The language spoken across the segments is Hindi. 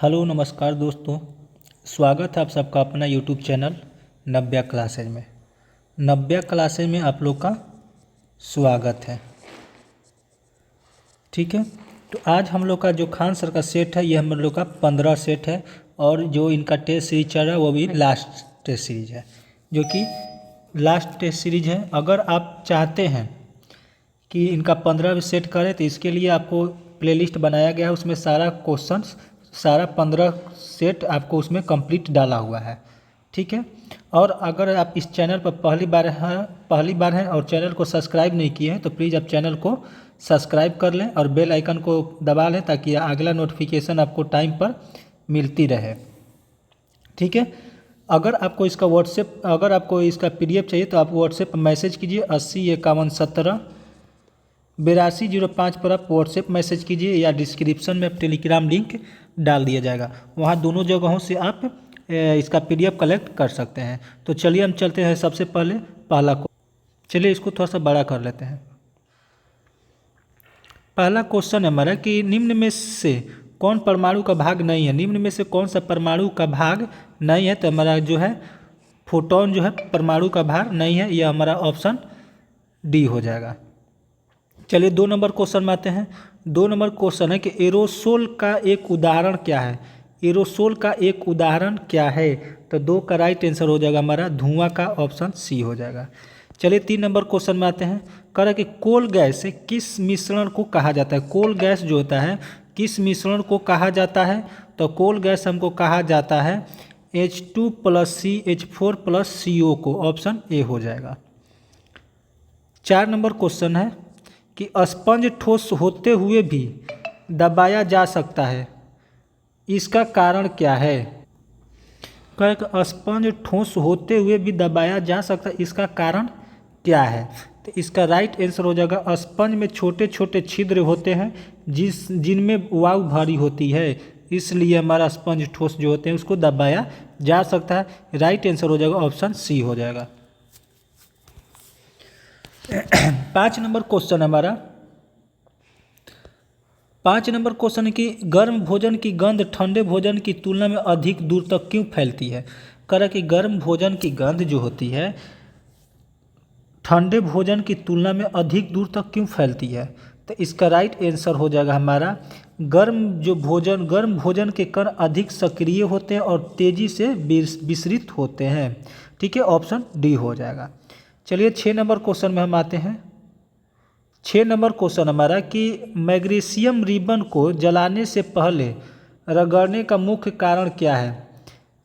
हेलो नमस्कार दोस्तों। स्वागत है आप सबका अपना यूट्यूब चैनल नव्या क्लासेज में। नव्या क्लासेज में आप लोग का स्वागत है। ठीक है, तो आज हम लोग का जो खान सर का सेट है ये हम लोग का 15 सेट है और जो इनका टेस्ट सीरीज चल रहा है वो भी लास्ट टेस्ट सीरीज है, जो कि लास्ट टेस्ट सीरीज है। अगर आप चाहते हैं कि इनका 15 सेट करें तो इसके लिए आपको प्लेलिस्ट बनाया गया है, उसमें सारा क्वेश्चंस सारा 15 सेट आपको उसमें कंप्लीट डाला हुआ है। ठीक है, और अगर आप इस चैनल पर पहली बार हैं और चैनल को सब्सक्राइब नहीं किए हैं तो प्लीज़ आप चैनल को सब्सक्राइब कर लें और बेल आइकन को दबा लें ताकि अगला नोटिफिकेशन आपको टाइम पर मिलती रहे। ठीक है, अगर आपको इसका PDF चाहिए तो आप व्हाट्सएप पर मैसेज कीजिए 80 51 17 8205 पर आप व्हाट्सएप मैसेज कीजिए या डिस्क्रिप्शन में टेलीग्राम लिंक डाल दिया जाएगा, वहाँ दोनों जगहों से आप इसका PDF कलेक्ट कर सकते हैं। तो चलिए हम चलते हैं सबसे पहले पहला चलिए इसको थोड़ा सा बड़ा कर लेते हैं। पहला क्वेश्चन है हमारा कि निम्न में से कौन परमाणु का भाग नहीं है। निम्न में से कौन सा परमाणु का भाग नहीं है, तो हमारा जो है फोटोन जो है परमाणु का भाग नहीं है, यह हमारा ऑप्शन डी हो जाएगा। चलिए 2 नंबर क्वेश्चन में आते हैं। 2 नंबर क्वेश्चन है कि एरोसोल का एक उदाहरण क्या है। एरोसोल का एक उदाहरण क्या है, तो 2 का राइट आंसर हो जाएगा हमारा धुआं का, ऑप्शन सी हो जाएगा। चलिए 3 नंबर क्वेश्चन में आते हैं। कह रहा है कि कोल गैस से किस मिश्रण को कहा जाता है। कोल गैस जो होता है किस मिश्रण को कहा जाता है, तो कोल गैस हमको कहा जाता है H2+CH4+CO को, ऑप्शन ए हो जाएगा। 4 नंबर क्वेश्चन है कि स्पंज ठोस होते हुए भी दबाया जा सकता है, इसका कारण क्या है। स्पंज ठोस होते हुए भी दबाया जा सकता है, इसका कारण क्या है, तो इसका राइट आंसर हो जाएगा स्पंज में छोटे छोटे छिद्र होते हैं जिनमें वायु भरी होती है, इसलिए हमारा स्पंज ठोस जो होते हैं उसको दबाया जा सकता है। राइट आंसर हो जाएगा ऑप्शन सी हो जाएगा। 5 नंबर क्वेश्चन हमारा 5 नंबर क्वेश्चन है कि गर्म भोजन की गंध ठंडे भोजन की तुलना में अधिक दूर तक क्यों फैलती है। कह रहा है कि गर्म भोजन की गंध जो होती है ठंडे भोजन की तुलना में अधिक दूर तक क्यों फैलती है, तो इसका राइट आंसर हो जाएगा हमारा गर्म भोजन के कण अधिक सक्रिय होते हैं और तेजी से विसरित होते हैं। ठीक है, ऑप्शन डी हो जाएगा। चलिए 6 नंबर क्वेश्चन में हम आते हैं। 6 नंबर क्वेश्चन हमारा कि मैग्नीशियम रिबन को जलाने से पहले रगड़ने का मुख्य कारण क्या है।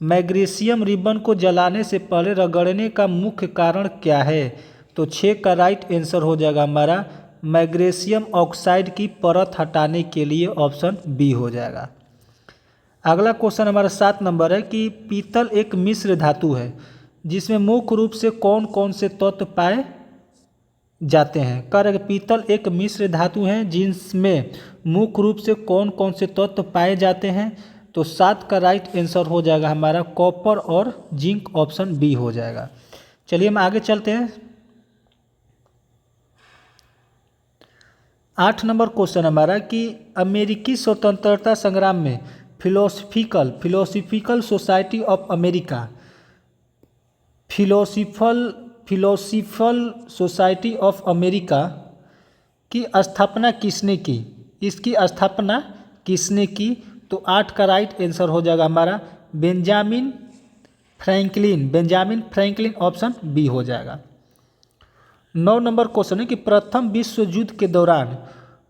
मैग्नीशियम रिबन को जलाने से पहले रगड़ने का मुख्य कारण क्या है, तो 6 का राइट आंसर हो जाएगा हमारा मैग्नीशियम ऑक्साइड की परत हटाने के लिए, ऑप्शन बी हो जाएगा। अगला क्वेश्चन हमारा 7 नंबर है कि पीतल एक मिश्र धातु है जिसमें मुख्य रूप से कौन कौन से तत्व पाए जाते हैं। कह रहे हैं पीतल एक मिश्र धातु है जिसमें मुख्य रूप से कौन कौन से तत्व पाए जाते हैं, तो 7 का राइट आंसर हो जाएगा हमारा कॉपर और जिंक, ऑप्शन बी हो जाएगा। चलिए हम आगे चलते हैं। 8 नंबर क्वेश्चन हमारा कि अमेरिकी स्वतंत्रता संग्राम में philosophical society of America philosophical society of America की स्थापना किसने की। इसकी स्थापना किसने की, तो 8 का राइट आंसर हो जाएगा हमारा बेंजामिन फ्रैंकलिन, ऑप्शन बी हो जाएगा। 9 नंबर क्वेश्चन है कि प्रथम विश्व युद्ध के दौरान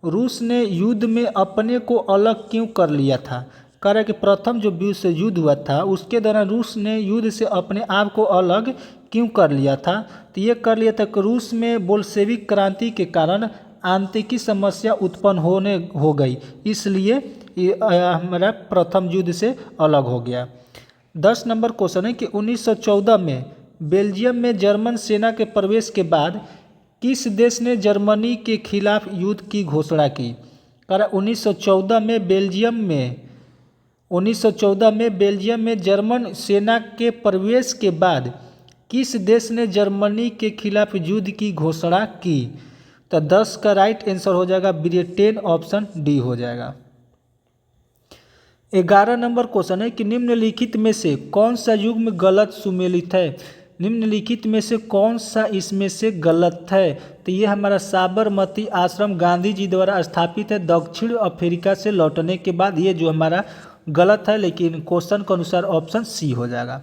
रूस ने युद्ध में अपने को अलग क्यों कर लिया था। कह रहा है कि प्रथम जो विश्व युद्ध हुआ था उसके दौरान रूस ने युद्ध से अपने आप को अलग क्यों कर लिया था, तो ये कर लिया था कि रूस में बोल्शेविक क्रांति के कारण आंतरिक समस्या उत्पन्न हो गई, इसलिए हमारा प्रथम युद्ध से अलग हो गया। 10 नंबर क्वेश्चन है कि 1914 में बेल्जियम में जर्मन सेना के प्रवेश के बाद किस देश ने जर्मनी के खिलाफ युद्ध की घोषणा की। कारण 1914 में बेल्जियम में जर्मन सेना के प्रवेश के बाद किस देश ने जर्मनी के खिलाफ युद्ध की घोषणा की, तो 10 का राइट आंसर हो जाएगा ब्रिटेन, ऑप्शन डी हो जाएगा। 11 नंबर क्वेश्चन है कि निम्नलिखित में से कौन सा युग्म गलत सुमेलित है। निम्नलिखित में से कौन सा इसमें से गलत है। तो ये हमारा साबरमती आश्रम गांधी जी द्वारा स्थापित है दक्षिण अफ्रीका से लौटने के बाद। ये जो हमारा गलत है, लेकिन क्वेश्चन के अनुसार ऑप्शन सी हो जाएगा।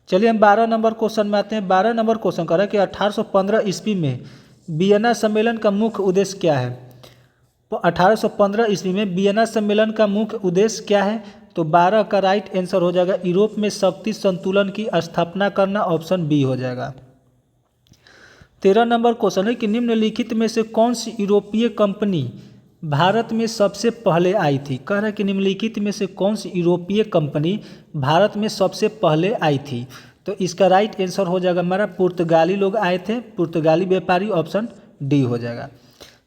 चलिए हम 12 नंबर क्वेश्चन में आते हैं। 12 नंबर क्वेश्चन कर रहा है कि 1815 ईस्वी में वियना सम्मेलन का मुख्य उद्देश्य क्या है। तो 1815 ईस्वी में वियना सम्मेलन का मुख्य उद्देश्य क्या है। तो 12 का राइट आंसर हो जाएगा यूरोप में शक्ति संतुलन की स्थापना करना, ऑप्शन बी हो जाएगा। 13 नंबर क्वेश्चन है कि निम्नलिखित में से कौन सी यूरोपीय कंपनी भारत में सबसे पहले आई थी। कह रहा है कि निम्नलिखित में से कौन सी यूरोपीय कंपनी भारत में सबसे पहले आई थी। तो इसका राइट आंसर हो जाएगा हमारा पुर्तगाली लोग आए थे, पुर्तगाली व्यापारी, ऑप्शन डी हो जाएगा।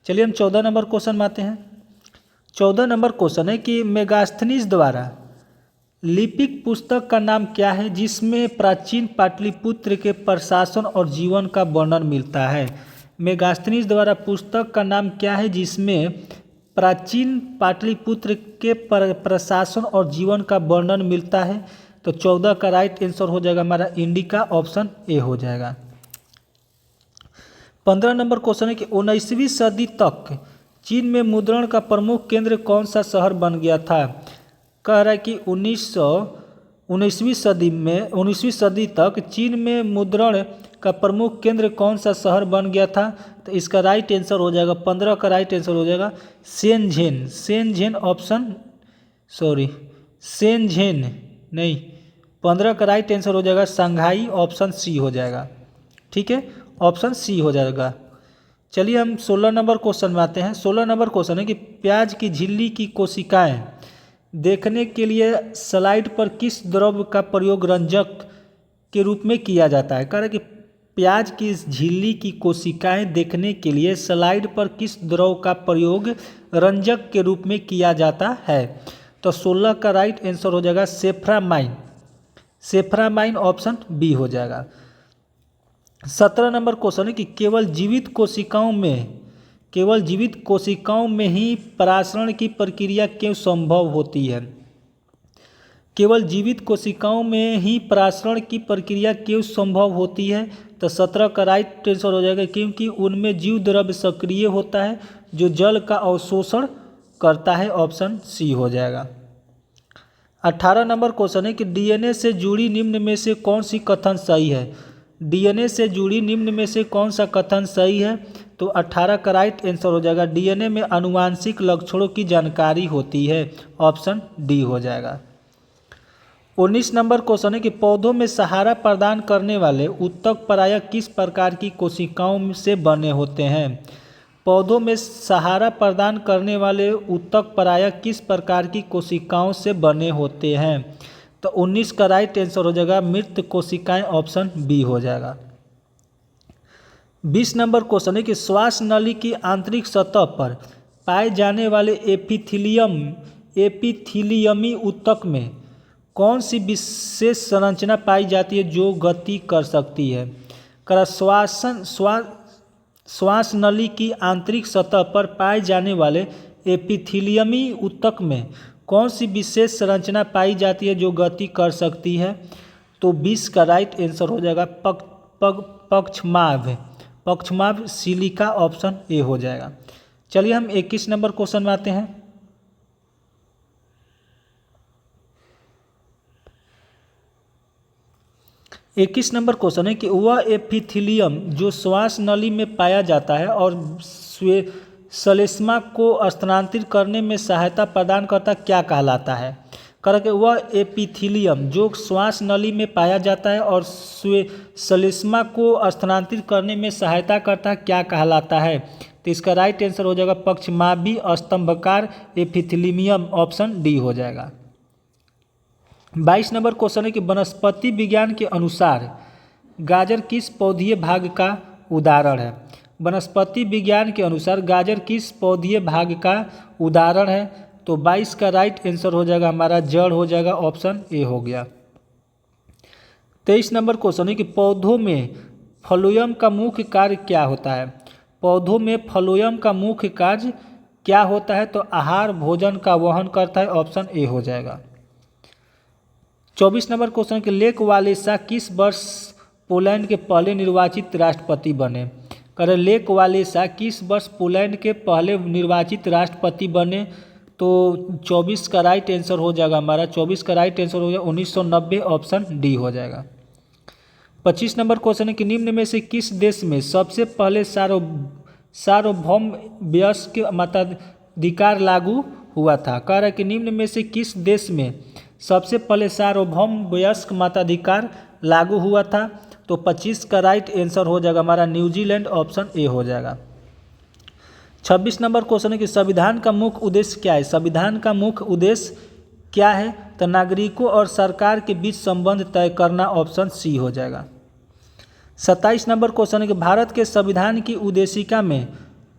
चलिए हम 14 नंबर क्वेश्चन में आते हैं। 14 नंबर क्वेश्चन है कि मेगास्थनीज द्वारा लिपिक पुस्तक का नाम क्या है जिसमें प्राचीन पाटलिपुत्र के प्रशासन और जीवन का वर्णन मिलता है। मेगास्थनीज द्वारा पुस्तक का नाम क्या है जिसमें प्राचीन पाटलिपुत्र के प्रशासन और जीवन का वर्णन मिलता है। तो 14 का राइट आंसर हो जाएगा हमारा इंडिका, ऑप्शन ए हो जाएगा। 15 नंबर क्वेश्चन है कि 19वीं सदी तक चीन में मुद्रण का प्रमुख केंद्र कौन सा शहर बन गया था। कह रहा है कि 19वीं सदी तक चीन में मुद्रण का प्रमुख केंद्र कौन सा शहर बन गया था। तो इसका राइट आंसर हो जाएगा 15 का राइट आंसर हो जाएगा शेनझेन, ऑप्शन शेनझेन नहीं, 15 का राइट आंसर हो जाएगा शंघाई, ऑप्शन सी हो जाएगा। ठीक है, ऑप्शन सी हो जाएगा। चलिए हम 16 नंबर क्वेश्चन में आते हैं। 16 नंबर क्वेश्चन है कि प्याज की झिल्ली की कोशिकाएं देखने के लिए स्लाइड पर किस द्रव का प्रयोग रंजक के रूप में किया जाता है। कह रहा है कि प्याज की झिल्ली की कोशिकाएं देखने के लिए स्लाइड पर किस द्रव का प्रयोग रंजक के रूप में किया जाता है। तो 16 का राइट आंसर हो जाएगा सेफ्रामाइन, ऑप्शन बी हो जाएगा। 17 नंबर क्वेश्चन है कि केवल जीवित कोशिकाओं में ही परासरण की प्रक्रिया क्यों संभव होती है। केवल जीवित कोशिकाओं में ही परासरण की प्रक्रिया क्यों संभव होती है। तो 17 का राइट आंसर हो जाएगा क्योंकि उनमें जीव द्रव्य सक्रिय होता है जो जल का अवशोषण करता है, ऑप्शन सी हो जाएगा। 18 नंबर क्वेश्चन है कि डीएनए से जुड़ी निम्न में से कौन सी कथन सही है। डीएनए से जुड़ी निम्न में से कौन सा कथन सही है। तो 18 का राइट आंसर हो जाएगा डीएनए में आनुवांशिक लक्षणों की जानकारी होती है, ऑप्शन डी हो जाएगा। 19 नंबर क्वेश्चन है कि पौधों में सहारा प्रदान करने वाले उत्तक परायक किस प्रकार की कोशिकाओं से बने होते हैं। पौधों में सहारा प्रदान करने वाले उत्तक परायक किस प्रकार की कोशिकाओं से बने होते हैं। तो 19 का राइट आंसर हो जाएगा मृत कोशिकाएं, ऑप्शन बी हो जाएगा। 20 नंबर क्वेश्चन है कि श्वास नली की आंतरिक सतह पर पाए जाने वाले एपिथीलियमी उत्तक में कौन सी विशेष संरचना पाई जाती है जो गति कर सकती है। श्वास नली की आंतरिक सतह पर पाए जाने वाले एपिथीलियमी उत्तक में कौन सी विशेष संरचना पाई जाती है जो गति कर सकती है। तो 20 का राइट आंसर हो जाएगा पक्षमाभ सिलिका, ऑप्शन ए हो जाएगा। चलिए हम 21 नंबर क्वेश्चन में आते हैं। 21 नंबर क्वेश्चन है कि वह एपिथीलियम जो श्वास नली में पाया जाता है और श्लेष्मा को स्थानांतरित करने में सहायता प्रदान करता क्या कहलाता है। करके वह एपिथीलियम जो श्वास नली में पाया जाता है और श्लेष्मा को स्थानांतरित करने में सहायता करता क्या कहलाता है। तो इसका राइट आंसर हो जाएगा पक्षमाभी स्तंभकार एपिथीलियम, ऑप्शन डी हो जाएगा। 22 नंबर क्वेश्चन है कि वनस्पति विज्ञान के अनुसार गाजर किस पौधीय भाग का उदाहरण है। वनस्पति विज्ञान के अनुसार गाजर किस पौधीय भाग का उदाहरण है। तो 22 का राइट आंसर हो जाएगा हमारा जड़ हो जाएगा, ऑप्शन ए हो गया। 23 नंबर क्वेश्चन है कि पौधों में फ्लोएम का मुख्य कार्य क्या होता है। पौधों में फ्लोएम का मुख्य कार्य क्या होता है। तो आहार भोजन का वहन करता है, ऑप्शन ए हो जाएगा। 24 नंबर क्वेश्चन के लेक वालेसा किस वर्ष पोलैंड के पहले निर्वाचित राष्ट्रपति बने? करें लेक वालेसा किस वर्ष पोलैंड के पहले निर्वाचित राष्ट्रपति बने? तो 24 का राइट आंसर हो जाएगा हमारा, 24 का राइट आंसर हो जाएगा 1990, ऑप्शन डी हो जाएगा। 25 नंबर क्वेश्चन है कि निम्न में से किस देश में सबसे पहले सार्वभौम वयस्क मताधिकार लागू हुआ था? कह रहा है कि निम्न में से किस देश में सबसे पहले सार्वभौम वयस्क मताधिकार लागू हुआ था? तो 25 का राइट आंसर हो जाएगा हमारा न्यूजीलैंड, ऑप्शन ए हो जाएगा। 26 नंबर क्वेश्चन है कि संविधान का मुख्य उद्देश्य क्या है? संविधान का मुख्य उद्देश्य क्या है? तो नागरिकों और सरकार के बीच संबंध तय करना, ऑप्शन सी हो जाएगा। 27 नंबर क्वेश्चन है कि भारत के संविधान की उद्देशिका में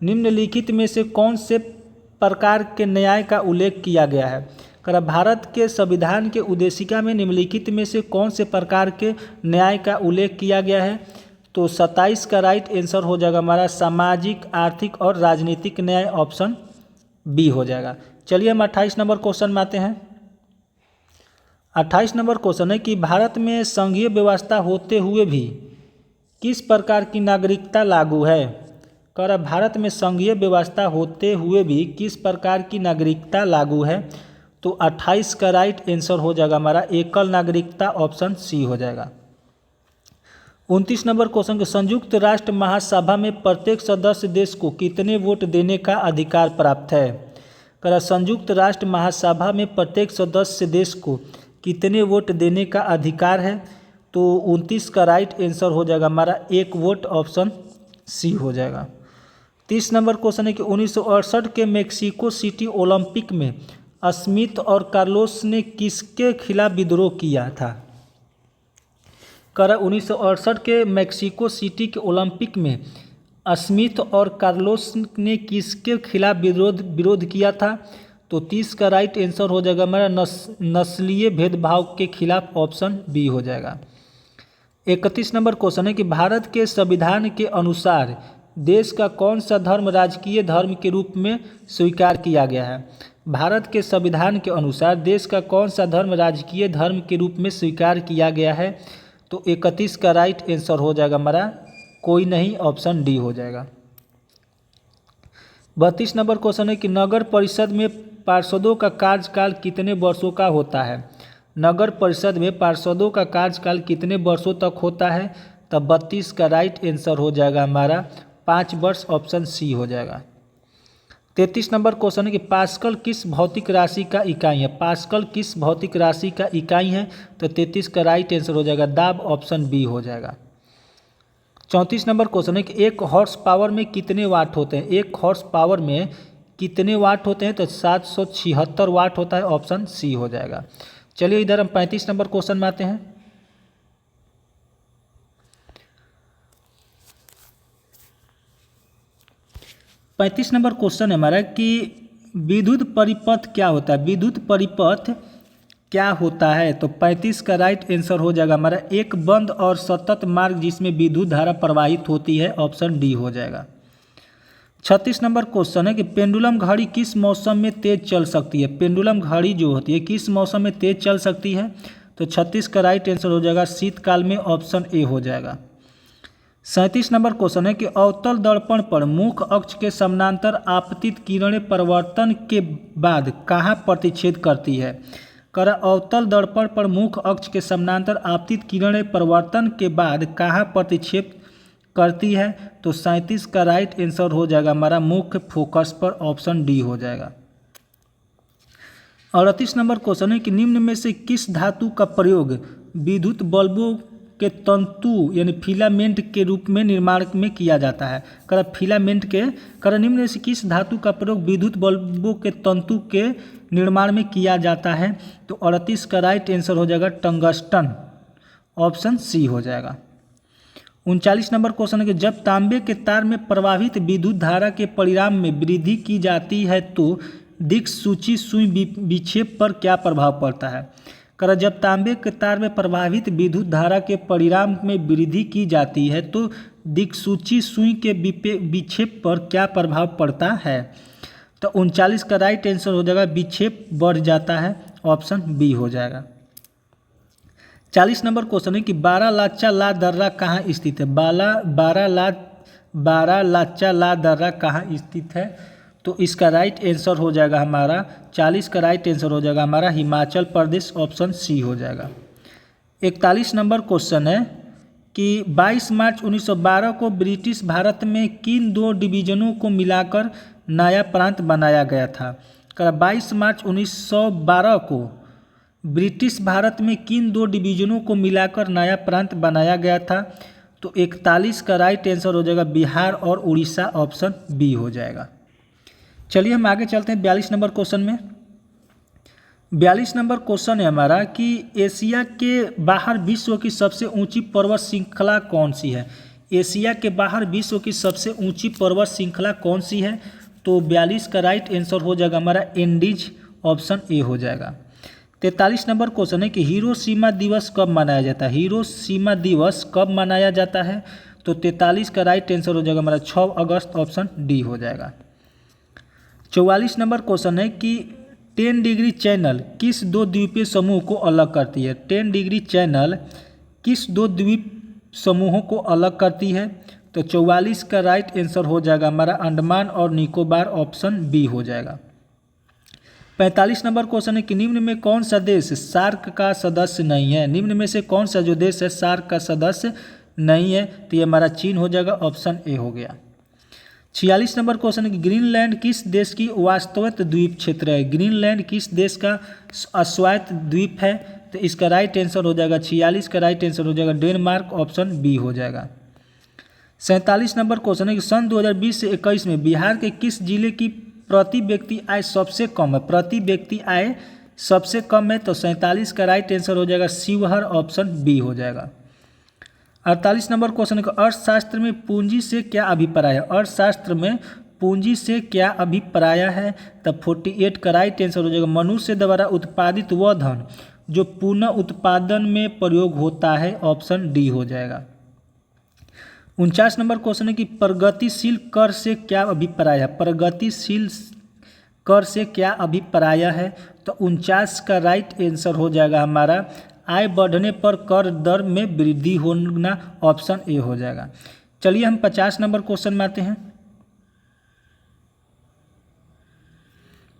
निम्नलिखित में से कौन से प्रकार के न्याय का उल्लेख किया गया है? कर भारत के संविधान के उद्देशिका में निम्नलिखित में से कौन से प्रकार के न्याय का उल्लेख किया गया है? तो 27 का राइट आंसर हो जाएगा हमारा सामाजिक, आर्थिक और राजनीतिक न्याय, ऑप्शन बी हो जाएगा। चलिए हम 28 नंबर क्वेश्चन में आते हैं। 28 नंबर क्वेश्चन है कि भारत में संघीय व्यवस्था होते हुए भी किस प्रकार की नागरिकता लागू है? कर भारत में संघीय व्यवस्था होते हुए भी किस प्रकार की नागरिकता लागू है? तो 28 का राइट आंसर हो जाएगा हमारा एकल नागरिकता, ऑप्शन सी हो जाएगा। 29 नंबर क्वेश्चन के संयुक्त राष्ट्र महासभा में प्रत्येक सदस्य देश को कितने वोट देने का अधिकार प्राप्त है? कर संयुक्त राष्ट्र महासभा में प्रत्येक सदस्य देश को कितने वोट देने का अधिकार है? तो 29 का राइट आंसर हो जाएगा हमारा 1 वोट, ऑप्शन सी हो जाएगा। 30 नंबर क्वेश्चन है कि 1968 के मेक्सिको सिटी ओलंपिक में स्मिथ और कार्लोस ने किसके खिलाफ विद्रोह किया था? कर 1968 के मेक्सिको सिटी के ओलंपिक में स्मिथ और कार्लोस ने किसके खिलाफ विरोध किया था? तो 30 का राइट आंसर हो जाएगा हमारा नस्लीय भेदभाव के खिलाफ, ऑप्शन बी हो जाएगा। 31 नंबर क्वेश्चन है कि भारत के संविधान के अनुसार देश का कौन सा धर्म राजकीय धर्म के रूप में स्वीकार किया गया है? भारत के संविधान के अनुसार देश का कौन सा धर्म राजकीय धर्म के रूप में स्वीकार किया गया है? तो 31 का राइट आंसर हो जाएगा हमारा कोई नहीं, ऑप्शन डी हो जाएगा। 32 नंबर क्वेश्चन है कि नगर परिषद में पार्षदों का कार्यकाल कितने वर्षों का होता है? नगर परिषद में पार्षदों का कार्यकाल कितने वर्षों तक होता है? तब 32 का राइट आंसर हो जाएगा हमारा 5 वर्ष, ऑप्शन सी हो जाएगा। 33 नंबर क्वेश्चन है कि पास्कल किस भौतिक राशि का इकाई है? पास्कल किस भौतिक राशि का इकाई है? तो 33 का राइट आंसर हो जाएगा दाब, ऑप्शन बी हो जाएगा। 34 नंबर क्वेश्चन है कि 1 हॉर्स पावर में कितने वाट होते हैं? 1 हॉर्स पावर में कितने वाट होते हैं? तो 776 वाट होता है, ऑप्शन सी हो जाएगा। चलिए इधर हम 35 नंबर क्वेश्चन में आते हैं। 35 नंबर क्वेश्चन है हमारा कि विद्युत परिपथ क्या होता है? विद्युत परिपथ क्या होता है? तो 35 का राइट आंसर हो जाएगा हमारा एक बंद और सतत मार्ग जिसमें विद्युत धारा प्रवाहित होती है, ऑप्शन डी हो जाएगा। 36 नंबर क्वेश्चन है कि पेंडुलम घड़ी किस मौसम में तेज चल सकती है? पेंडुलम घड़ी जो होती है किस मौसम में तेज चल सकती है? तो 36 का राइट आंसर हो जाएगा शीतकाल में, ऑप्शन ए हो जाएगा। 37 नंबर क्वेश्चन है कि अवतल दर्पण पर मुख्य अक्ष के समानांतर आपतित किरणें परावर्तन के बाद कहाँ प्रतिच्छेद करती है? कर अवतल दर्पण पर मुख्य अक्ष के समानांतर आपतित किरणें परावर्तन के बाद कहाँ प्रतिच्छेद करती है? तो 37 का राइट आंसर हो जाएगा हमारा मुख्य फोकस पर, ऑप्शन डी हो जाएगा। 38 नंबर क्वेश्चन है कि निम्न में से किस धातु का प्रयोग विद्युत बल्बों के तंतु यानी फिलामेंट के रूप में निर्माण में किया जाता है? निम्न में से किस धातु का प्रयोग विद्युत बल्बों के तंतु के निर्माण में किया जाता है? तो 38 का राइट आंसर हो जाएगा टंगस्टन, ऑप्शन सी हो जाएगा। 39 नंबर क्वेश्चन है कि जब तांबे के तार में प्रवाहित विद्युत धारा के परिणाम में वृद्धि की जाती है तो दिक्सूची सुई विक्षेप पर क्या प्रभाव पड़ता है? जब तांबे के तार में प्रवाहित विद्युत धारा के परिणाम में वृद्धि की जाती है तो दिक्सूची सुई के विक्षेप पर क्या प्रभाव पड़ता है? तो 39 का राइट आंसर हो जाएगा विक्षेप बढ़ जाता है, ऑप्शन बी हो जाएगा। 40 नंबर क्वेश्चन है कि बारालाचा ला दर्रा कहाँ स्थित है। बारालाचा ला दर्रा कहाँ स्थित है। तो इसका राइट आंसर हो जाएगा हमारा 40 का राइट आंसर हो जाएगा हमारा हिमाचल प्रदेश, ऑप्शन सी हो जाएगा। 41 नंबर क्वेश्चन है कि 22 मार्च 1912 को ब्रिटिश भारत में किन 2 डिवीजनों को मिलाकर नया प्रांत बनाया गया था। 22 मार्च 1912 को ब्रिटिश भारत में किन 2 डिवीजनों को मिलाकर नया प्रांत बनाया गया था। तो 41 का राइट आंसर हो जाएगा बिहार और उड़ीसा, ऑप्शन बी हो जाएगा। चलिए हम आगे चलते हैं 42 नंबर क्वेश्चन में। 42 नंबर क्वेश्चन है हमारा कि एशिया के बाहर विश्व की सबसे ऊंची पर्वत श्रृंखला कौन सी है। एशिया के बाहर विश्व की सबसे ऊंची पर्वत श्रृंखला कौन सी है। तो 42 का राइट आंसर हो जाएगा हमारा एंडीज, ऑप्शन ए हो जाएगा। 43 नंबर क्वेश्चन है कि हिरोशिमा दिवस कब मनाया जाता है। हिरोशिमा दिवस कब मनाया जाता है। तो 43 का राइट आंसर हो जाएगा हमारा 6 अगस्त, ऑप्शन डी हो जाएगा। 44 नंबर क्वेश्चन है कि 10 डिग्री चैनल किस 2 द्वीपीय समूह को अलग करती है। 10 डिग्री चैनल किस 2 द्वीप समूहों को अलग करती है। तो 44 का राइट आंसर हो जाएगा हमारा अंडमान और निकोबार, ऑप्शन बी हो जाएगा। 45 नंबर क्वेश्चन है कि निम्न में कौन सा देश सार्क का सदस्य नहीं है। निम्न में से कौन सा जो देश है सार्क का सदस्य नहीं है। तो ये हमारा चीन हो जाएगा, ऑप्शन ए हो गया। 46 नंबर क्वेश्चन है कि ग्रीनलैंड किस देश की वास्तविक द्वीप क्षेत्र है। ग्रीनलैंड किस देश का स्वायत्त द्वीप है। तो इसका राइट आंसर हो जाएगा 46 का राइट आंसर हो जाएगा डेनमार्क, ऑप्शन बी हो जाएगा। 47 नंबर क्वेश्चन है कि सन 2020 से 21 में बिहार के किस जिले की प्रति व्यक्ति आय सबसे कम है। प्रति व्यक्ति आय सबसे कम है। तो 47 का राइट आंसर हो जाएगा शिवहर, ऑप्शन बी हो जाएगा। 48 नंबर क्वेश्चन है कि अर्थशास्त्र में पूंजी से क्या अभिप्राय है। अर्थशास्त्र में पूंजी से क्या अभिप्राय है। तब 48 का राइट आंसर हो जाएगा मनुष्य द्वारा उत्पादित वह धन जो पुनः उत्पादन में प्रयोग होता है, ऑप्शन डी हो जाएगा। 49 नंबर क्वेश्चन है कि प्रगतिशील कर से क्या अभिप्राय है। प्रगतिशील कर से क्या अभिप्राय है। तो 49 का राइट आंसर हो जाएगा हमारा आय बढ़ने पर कर दर में वृद्धि होना, ऑप्शन ए हो जाएगा। चलिए हम 50 नंबर क्वेश्चन में आते हैं।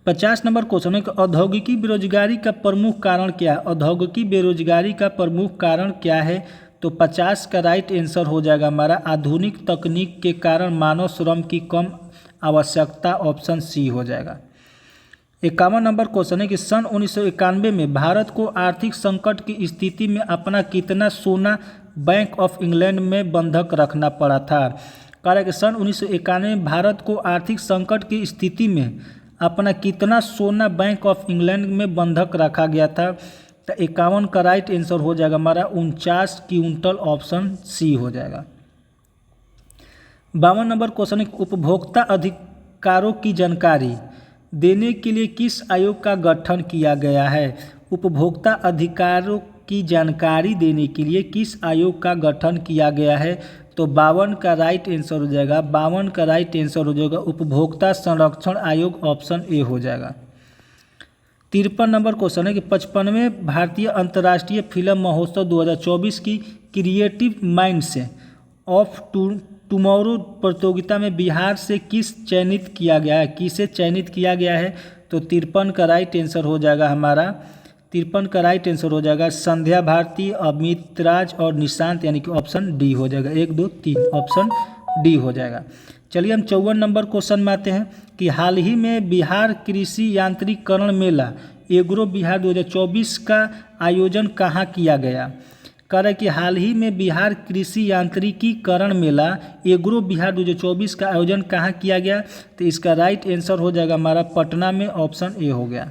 50 नंबर क्वेश्चन है कि औद्योगिकी बेरोजगारी का प्रमुख कारण क्या है। औद्योगिकी बेरोजगारी का प्रमुख कारण क्या है। तो 50 का राइट आंसर हो जाएगा हमारा आधुनिक तकनीक के कारण मानव श्रम की कम आवश्यकता, ऑप्शन सी हो जाएगा। 51 नंबर क्वेश्चन है कि सन 1991 में भारत को आर्थिक संकट की स्थिति में अपना कितना सोना बैंक ऑफ इंग्लैंड में बंधक रखना पड़ा था। कह रहा है कि सन 1991 में भारत को आर्थिक संकट की स्थिति में अपना कितना सोना बैंक ऑफ इंग्लैंड में बंधक रखा गया था। तो 51 का राइट आंसर हो जाएगा हमारा 49 क्विंटल, ऑप्शन सी हो जाएगा। 52 नंबर क्वेश्चन है उपभोक्ता अधिकारों की जानकारी देने के लिए किस आयोग का गठन किया गया है। उपभोक्ता अधिकारों की जानकारी देने के लिए किस आयोग का गठन किया गया है। तो 52 का राइट आंसर हो जाएगा 52 का राइट आंसर हो जाएगा उपभोक्ता संरक्षण आयोग, ऑप्शन ए हो जाएगा। 53 नंबर क्वेश्चन है कि 55वें भारतीय अंतर्राष्ट्रीय फिल्म महोत्सव 2024 की क्रिएटिव माइंड्स ऑफ टुमारो प्रतियोगिता में बिहार से किसे चयनित किया गया है। तो 53 का राइट आंसर हो जाएगा हमारा 53 का राइट आंसर हो जाएगा संध्या भारती, अमित राज और निशांत, यानी कि ऑप्शन डी हो जाएगा। 1 2 3 ऑप्शन डी हो जाएगा। चलिए हम 54 नंबर क्वेश्चन में आते हैं कि हाल ही में बिहार कृषि यांत्रिकरण मेला एग्रो बिहार 2024 का आयोजन कहाँ किया गया। कह रहा है कि हाल ही में बिहार कृषि यांत्रिकीकरण मेला एग्रो बिहार 2024 का आयोजन कहाँ किया गया। तो इसका राइट आंसर हो जाएगा हमारा पटना में, ऑप्शन ए हो गया।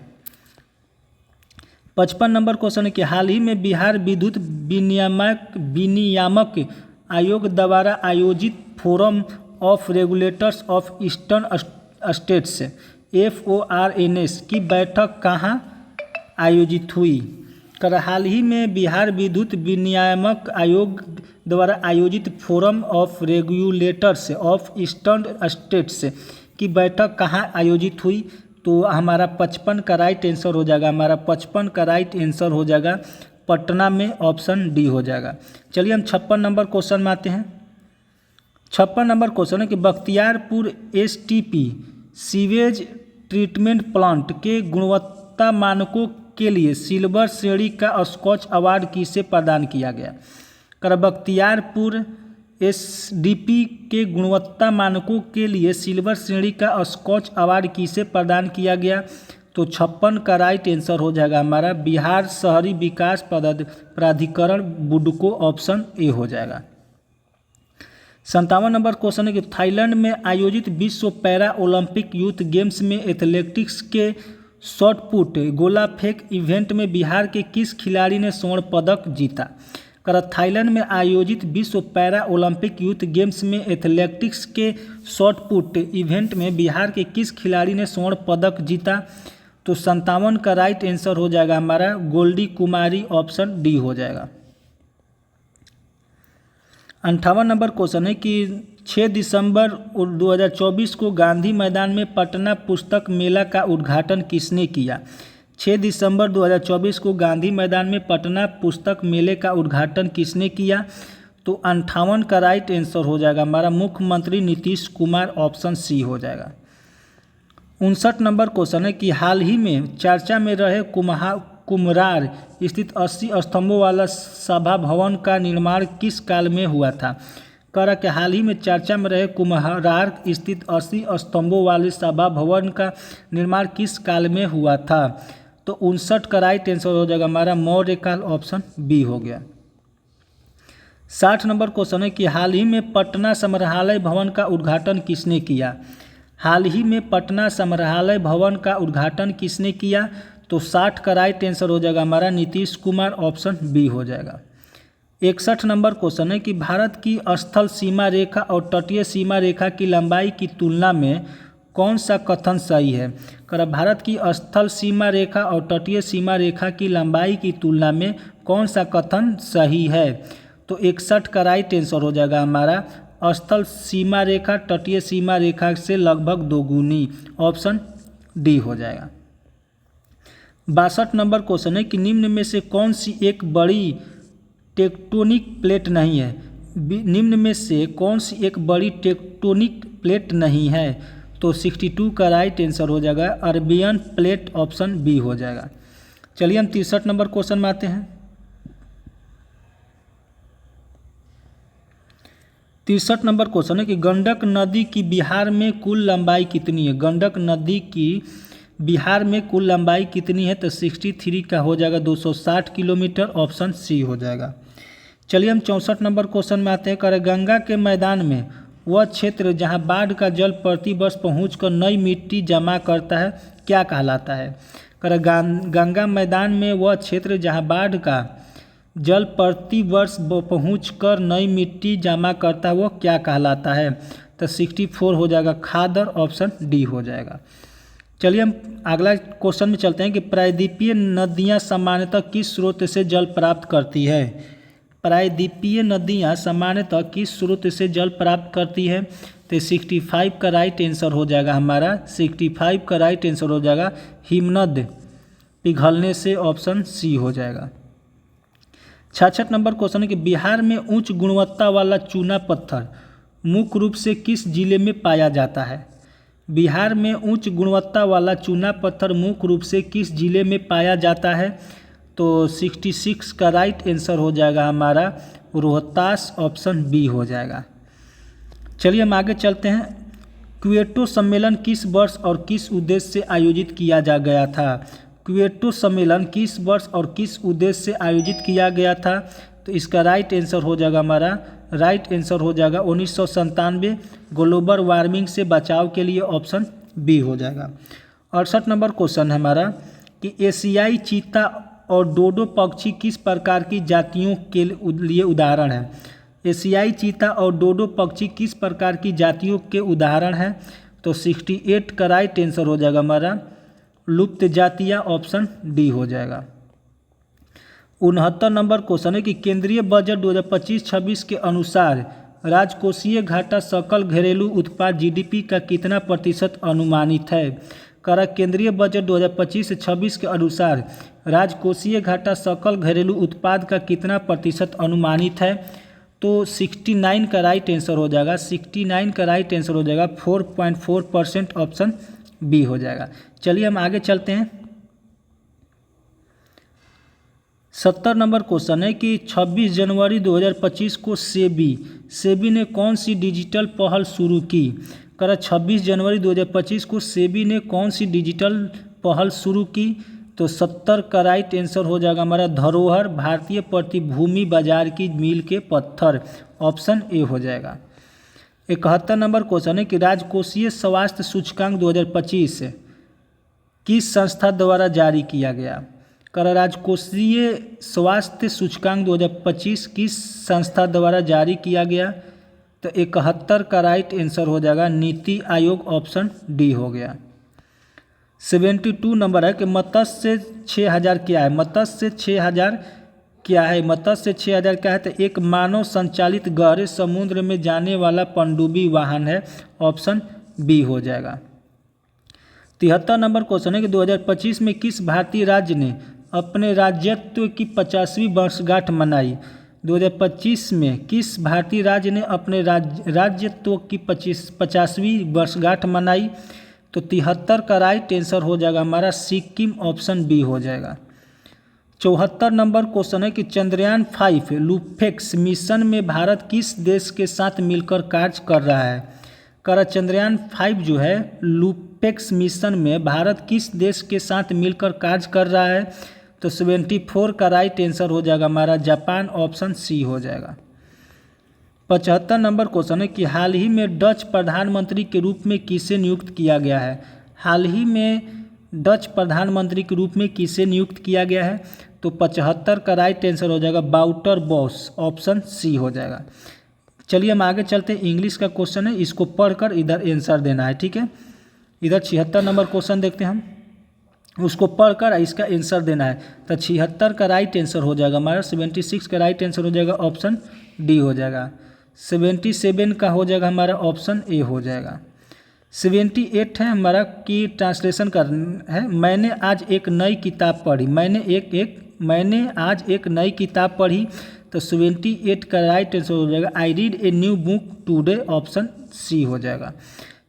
55 नंबर क्वेश्चन है कि हाल ही में बिहार विद्युत विनियामक आयोग द्वारा आयोजित forum of regulators of eastern states FORNS की बैठक कहाँ आयोजित हुई। कर हाल ही में बिहार विद्युत विनियामक आयोग द्वारा आयोजित forum of regulators of eastern states की बैठक कहाँ आयोजित हुई। तो हमारा 55 का राइट आंसर हो जाएगा 55 का राइट आंसर हो जाएगा पटना में, ऑप्शन डी हो जाएगा। चलिए हम 56 नंबर क्वेश्चन में आते हैं। 56 नंबर क्वेश्चन है कि Bakhtiyarpur STP sewage treatment plant के गुणवत्ता मानकों के लिए सिल्वर श्रेणी का स्कॉच अवार्ड किसे प्रदान किया गया। कर बख्तियारपुर एसडीपी के गुणवत्ता मानकों के लिए सिल्वर श्रेणी का स्कॉच अवार्ड किसे प्रदान किया गया। तो 56 का राइट आंसर हो जाएगा हमारा बिहार शहरी विकास प्राधिकरण बुडको, ऑप्शन ए हो जाएगा। 57 नंबर क्वेश्चन है कि थाईलैंड में आयोजित विश्व पैरा ओलंपिक यूथ गेम्स में एथलेटिक्स के शॉट पुट गोला फेंक इवेंट में बिहार के किस खिलाड़ी ने स्वर्ण पदक जीता। कर थाईलैंड में आयोजित विश्व पैरा ओलंपिक यूथ गेम्स में एथलेटिक्स के शॉट पुट इवेंट में बिहार के किस खिलाड़ी ने स्वर्ण पदक जीता। तो 57 का राइट आंसर हो जाएगा हमारा गोल्डी कुमारी, ऑप्शन डी हो जाएगा। 58 नंबर क्वेश्चन है कि 6 दिसंबर 2024 को गांधी मैदान में पटना पुस्तक मेला का उद्घाटन किसने किया। 6 दिसंबर 2024 को गांधी मैदान में पटना पुस्तक मेले का उद्घाटन किसने किया। तो 58 का राइट आंसर हो जाएगा हमारा मुख्यमंत्री नीतीश कुमार, ऑप्शन सी हो जाएगा। 59 नंबर क्वेश्चन है कि हाल ही में चर्चा में रहे कुम्हरार स्थित 80 स्तंभों वाला सभा भवन का निर्माण किस काल में हुआ था। कह कि हाल ही में चर्चा में रहे कुम्हरार स्थित 80 स्तंभों वाले सभा भवन का निर्माण किस काल में हुआ था। तो 59 का राइट आंसर हो जाएगा हमारा मौर्य काल, ऑप्शन बी हो गया। 60 नंबर क्वेश्चन है कि हाल ही में पटना संग्रहालय भवन का उद्घाटन किसने किया। हाल ही में पटना संग्रहालय भवन का उद्घाटन किसने किया। तो 60 का राइट आंसर हो जाएगा हमारा नीतीश कुमार, ऑप्शन बी हो जाएगा। 61 नंबर क्वेश्चन है कि भारत की स्थल सीमा रेखा और तटीय सीमा रेखा की लंबाई की तुलना में कौन सा कथन सही है। कर भारत की स्थल सीमा रेखा और तटीय सीमा रेखा की लंबाई की तुलना में कौन सा कथन सही है। तो 61 का राइट आंसर हो जाएगा हमारा स्थल सीमा रेखा तटीय सीमा रेखा से लगभग दोगुनी, ऑप्शन डी हो जाएगा। 62 नंबर क्वेश्चन है कि निम्न में से कौन सी एक बड़ी टेक्टोनिक प्लेट नहीं है। निम्न में से कौन सी एक बड़ी टेक्टोनिक प्लेट नहीं है। तो 62 का राइट आंसर हो जाएगा अरबियन प्लेट, ऑप्शन बी हो जाएगा। चलिए हम 63 नंबर क्वेश्चन में आते हैं। 63 नंबर क्वेश्चन है कि गंडक नदी की बिहार में कुल लंबाई कितनी है। गंडक नदी की बिहार में कुल लंबाई कितनी है। तो 63 का हो जाएगा 260 किलोमीटर, ऑप्शन सी हो जाएगा। चलिए हम 64 नंबर क्वेश्चन में आते हैं। कर गंगा के मैदान में वह क्षेत्र जहां बाढ़ का जल प्रतिवर्ष पहुंचकर नई मिट्टी जमा करता है क्या कहलाता है। कर गंगा मैदान में वह क्षेत्र जहां बाढ़ का जल प्रतिवर्ष पहुंचकर नई मिट्टी जमा करता है वो क्या कहलाता है। तो 64 हो जाएगा खादर, ऑप्शन डी हो जाएगा। चलिए हम अगला क्वेश्चन में चलते हैं कि प्रायद्वीपीय नदियां सामान्यतः किस स्रोत से जल प्राप्त करती है। प्रायद्वीपीय नदियां सामान्यतः किस स्रोत से जल प्राप्त करती है। तो 65 का राइट आंसर हो जाएगा हमारा 65 का राइट आंसर हो जाएगा हिमनद पिघलने से, ऑप्शन सी हो जाएगा। 66 नंबर क्वेश्चन है कि बिहार में उच्च गुणवत्ता वाला चूना पत्थर मुख्य रूप से किस जिले में पाया जाता है। बिहार में उच्च गुणवत्ता वाला चूना पत्थर मुख्य रूप से किस जिले में पाया जाता है। तो 66 का राइट आंसर हो जाएगा हमारा रोहतास, ऑप्शन बी हो जाएगा। चलिए हम आगे चलते हैं। क्वेटो सम्मेलन किस वर्ष और किस उद्देश्य से आयोजित किया गया था। क्वेटो सम्मेलन किस वर्ष और किस उद्देश्य से आयोजित किया गया था। तो इसका राइट आंसर हो जाएगा हमारा राइट आंसर हो जाएगा 1997 ग्लोबल वार्मिंग से बचाव के लिए, ऑप्शन बी हो जाएगा। 68 नंबर क्वेश्चन है हमारा कि एशियाई चीता और डोडो पक्षी किस प्रकार की जातियों के लिए उदाहरण है। एशियाई चीता और डोडो पक्षी किस प्रकार की जातियों के उदाहरण हैं। तो 68 का राइट आंसर हो जाएगा हमारा लुप्त जातियाँ, ऑप्शन डी हो जाएगा। 69 नंबर क्वेश्चन है कि केंद्रीय बजट 2025-26 के अनुसार राजकोषीय घाटा सकल घरेलू उत्पाद जीडीपी का कितना प्रतिशत अनुमानित है। केंद्रीय बजट 2025 से 26 के अनुसार राजकोषीय घाटा सकल घरेलू उत्पाद का कितना प्रतिशत अनुमानित है? तो 69 का राइट आंसर हो जाएगा, 69 का राइट आंसर हो जाएगा 4.4%, ऑप्शन बी हो जाएगा। चलिए हम आगे चलते हैं। 70 नंबर क्वेश्चन है कि 26 जनवरी 2025 को सेबी ने कौन सी डिजिटल पहल शुरू की? करा 26 जनवरी 2025 को सेबी ने कौन सी डिजिटल पहल शुरू की? तो 70 का राइट आंसर हो जाएगा हमारा धरोहर भारतीय प्रतिभूति बाजार की मील के पत्थर, ऑप्शन ए हो जाएगा। 71 नंबर क्वेश्चन है कि राजकोषीय स्वास्थ्य सूचकांक 2025 किस संस्था द्वारा जारी किया गया? कर राजकोषीय स्वास्थ्य सूचकांक 2025 किस संस्था द्वारा जारी किया गया? तो 71 का राइट आंसर हो जाएगा नीति आयोग, ऑप्शन डी हो गया। 72 नंबर है कि मत्स्य 6000 क्या है? मत्स्य 6000 क्या है? मत्स्य 6000 क्या है? तो एक मानव संचालित गहरे समुद्र में जाने वाला पनडुब्बी वाहन है, ऑप्शन बी हो जाएगा। 73 नंबर क्वेश्चन है कि 2025 में किस भारतीय राज्य ने अपने राज्यत्व की 50वीं वर्षगांठ मनाई? 2025 में किस भारतीय राज्य ने अपने राज्यत्व की 50वीं वर्षगांठ मनाई? तो 73 का राइट आंसर हो जाएगा हमारा सिक्किम, ऑप्शन बी हो जाएगा। 74 नंबर क्वेश्चन है कि चंद्रयान 5 लूफेक्स मिशन में भारत किस देश के साथ मिलकर कार्य कर रहा है? कर चंद्रयान 5 जो है लूफेक्स मिशन में भारत किस देश के साथ मिलकर कार्य कर रहा है? तो 74 का राइट आंसर हो जाएगा हमारा जापान, ऑप्शन सी हो जाएगा। 75 नंबर क्वेश्चन है कि हाल ही में डच प्रधानमंत्री के रूप में किसे नियुक्त किया गया है? हाल ही में डच प्रधानमंत्री के रूप में किसे नियुक्त किया गया है? तो 75 का राइट आंसर हो जाएगा बाउटर बॉस, ऑप्शन सी हो जाएगा। चलिए हम आगे चलते हैं। इंग्लिश का क्वेश्चन है, इसको पढ़कर इधर आंसर देना है, ठीक है। इधर 76 नंबर क्वेश्चन देखते हैं हम, उसको पढ़कर इसका आंसर देना है। तो 76 का राइट आंसर हो जाएगा हमारा 76 का राइट आंसर हो जाएगा, ऑप्शन डी हो जाएगा। 77 का हो जाएगा हमारा ऑप्शन ए हो जाएगा। 78 है हमारा की ट्रांसलेशन करना है। मैंने आज एक नई किताब पढ़ी। मैंने आज एक नई किताब पढ़ी। तो 78 का राइट आंसर हो जाएगा I read a new book today, option C हो जाएगा।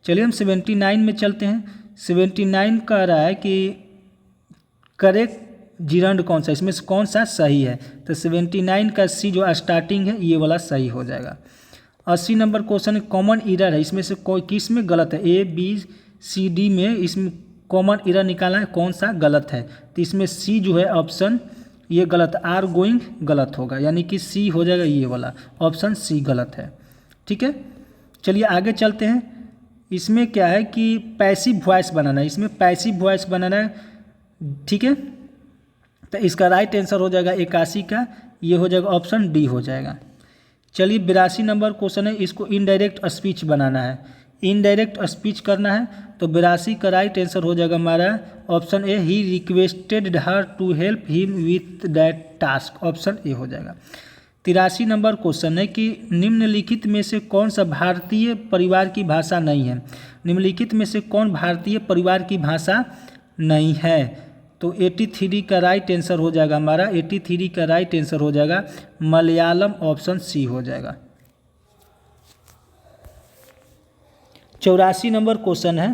चलिए हम 79 में चलते हैं। 79 कह रहा है कि करेक्ट जिरंड कौन सा, इसमें से कौन सा सही है? तो 79 का सी जो स्टार्टिंग है ये वाला सही हो जाएगा। 80 नंबर क्वेश्चन कॉमन इरर है, इसमें से कोई किस में गलत है? ए बी सी डी में इसमें कॉमन इरर निकालना है, कौन सा गलत है? तो इसमें सी जो है ऑप्शन ये गलत, आर गोइंग गलत होगा, यानी कि सी हो जाएगा ये वाला, ऑप्शन सी गलत है, ठीक है। चलिए आगे चलते हैं। इसमें क्या है कि पैसिव वॉइस बनाना है, इसमें पैसिव वॉइस बनाना है, ठीक है। तो इसका राइट आंसर हो जाएगा 81 का, ये हो जाएगा ऑप्शन डी हो जाएगा। चलिए 82 नंबर क्वेश्चन है, इसको इनडायरेक्ट स्पीच बनाना है, इनडायरेक्ट स्पीच करना है। तो 82 का राइट आंसर हो जाएगा हमारा option A, he requested her to help him with that task, option A हो जाएगा। 83 नंबर क्वेश्चन है कि निम्नलिखित में से कौन सा भारतीय परिवार की भाषा नहीं है? निम्नलिखित में से कौन भारतीय परिवार की भाषा नहीं है? तो 83 का राइट आंसर हो जाएगा हमारा, 83 का राइट आंसर हो जाएगा मलयालम, ऑप्शन सी हो जाएगा। 84 नंबर क्वेश्चन है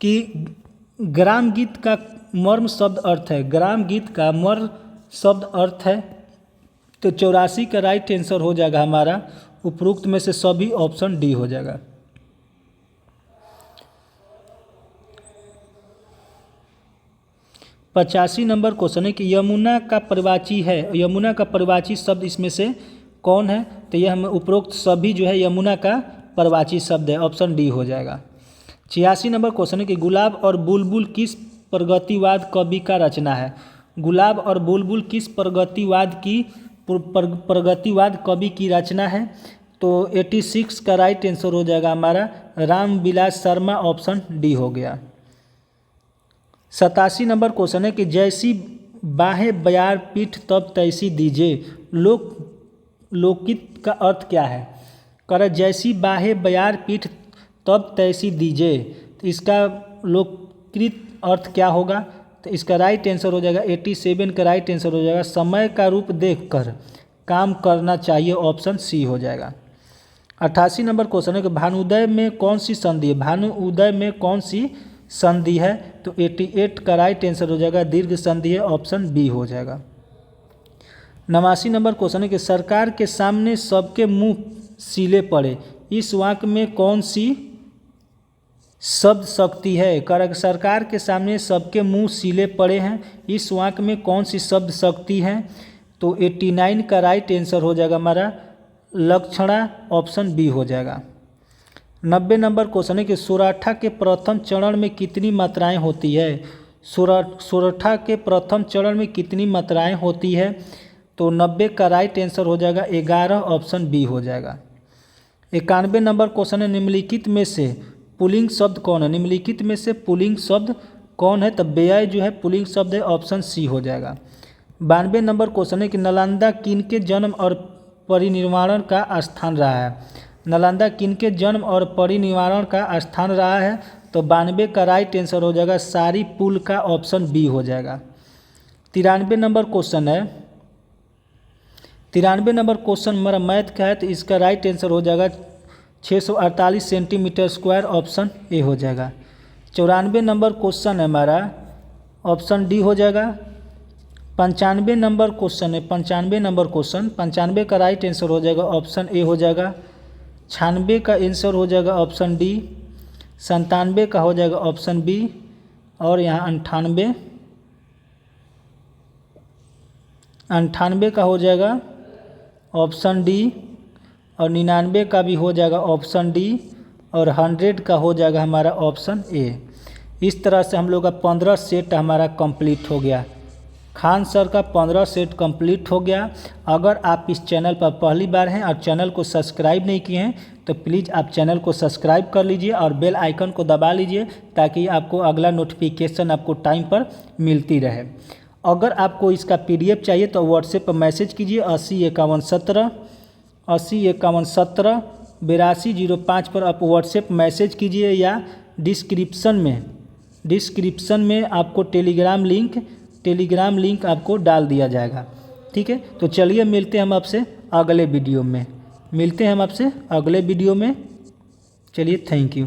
कि ग्राम गीत का मर्म शब्द अर्थ है, ग्राम गीत का मर्म शब्द अर्थ है। तो 84 का राइट आंसर हो जाएगा हमारा उपरोक्त में से सभी, ऑप्शन डी हो जाएगा। 85 नंबर क्वेश्चन है कि यमुना का परिवाची है, यमुना का परिवाची शब्द इसमें से कौन है? तो यह हमें उपरोक्त सभी जो है यमुना का परिवाची शब्द है, ऑप्शन डी हो जाएगा। 86 नंबर क्वेश्चन है कि गुलाब और बुलबुल किस प्रगतिवाद कवि का रचना है? गुलाब और बुलबुल किस प्रगतिवाद कवि की रचना है? तो 86 का राइट आंसर हो जाएगा हमारा रामविलास शर्मा, ऑप्शन डी हो गया। 87 नंबर क्वेश्चन है कि जैसी बाहें बयार पीठ तब तैसी दीजे, लोकित का अर्थ क्या है? कर जैसी बाहें बयार पीठ तब तैसी दीजे, तो इसका लोककृत अर्थ क्या होगा? तो इसका राइट आंसर हो जाएगा 87 का राइट आंसर हो जाएगा समय का रूप देखकर काम करना चाहिए, ऑप्शन सी हो जाएगा। 88 नंबर क्वेश्चन है कि भानुदय में कौन सी संधि है, भानुदय में कौन सी संधि है, तो 88 का राइट आंसर हो जाएगा दीर्घ संधि है, ऑप्शन बी हो जाएगा। 89 नंबर क्वेश्चन है कि सरकार के सामने सबके मुंह सीले पड़े, इस वाक्य में कौन सी शब्द शक्ति है, कर सरकार के सामने सबके मुंह सीले पड़े हैं, इस वाक्य में कौन सी शब्द शक्ति है, तो 89 का राइट आंसर हो जाएगा हमारा लक्षणा, ऑप्शन बी हो जाएगा। 90 नंबर क्वेश्चन है कि सोरठा के प्रथम चरण में कितनी मात्राएं होती है, सोरठा के प्रथम चरण में कितनी मात्राएं होती है, तो 90 का राइट आंसर हो जाएगा 11, ऑप्शन बी हो जाएगा। 91 नंबर क्वेश्चन है निम्नलिखित में से पुल्लिंग शब्द कौन है, निम्नलिखित में से पुल्लिंग शब्द कौन है, तब व्यय जो है पुल्लिंग शब्द है, ऑप्शन सी हो जाएगा। 92 नंबर क्वेश्चन है कि नालंदा किनके जन्म और परिनिर्वाण का स्थान रहा है, नालंदा किनके जन्म और परिनिर्वाण का स्थान रहा है, तो 92 का राइट आंसर हो जाएगा सारी पुल का, ऑप्शन बी हो जाएगा। 93 नंबर क्वेश्चन है, 93 नंबर क्वेश्चन हमारा मैथ का है, तो इसका राइट आंसर हो जाएगा 648 सेंटीमीटर स्क्वायर, ऑप्शन ए हो जाएगा। 94 नंबर क्वेश्चन है हमारा, ऑप्शन डी हो जाएगा। 95 नंबर क्वेश्चन है, 95 नंबर क्वेश्चन, 95 का राइट आंसर हो जाएगा ऑप्शन ए हो जाएगा। 96 का आंसर हो जाएगा ऑप्शन डी। 97 का हो जाएगा ऑप्शन बी, और यहाँ 98 का हो जाएगा ऑप्शन डी, और 99 का भी हो जाएगा ऑप्शन डी, और 100 का हो जाएगा हमारा ऑप्शन ए। इस तरह से हम लोग का 15 सेट हमारा कंप्लीट हो गया, खान सर का 15 सेट कंप्लीट हो गया। अगर आप इस चैनल पर पहली बार हैं और चैनल को सब्सक्राइब नहीं किए हैं तो प्लीज़ आप चैनल को सब्सक्राइब कर लीजिए और बेल आइकन को दबा लीजिए, ताकि आपको अगला नोटिफिकेशन आपको टाइम पर मिलती रहे। अगर आपको इसका PDF चाहिए तो व्हाट्सएप पर मैसेज कीजिए 805117 805117 8205 पर आप व्हाट्सएप मैसेज कीजिए, या डिस्क्रिप्शन में आपको टेलीग्राम लिंक आपको डाल दिया जाएगा। ठीक है, तो चलिए मिलते हैं हम आपसे अगले वीडियो में, चलिए थैंक यू।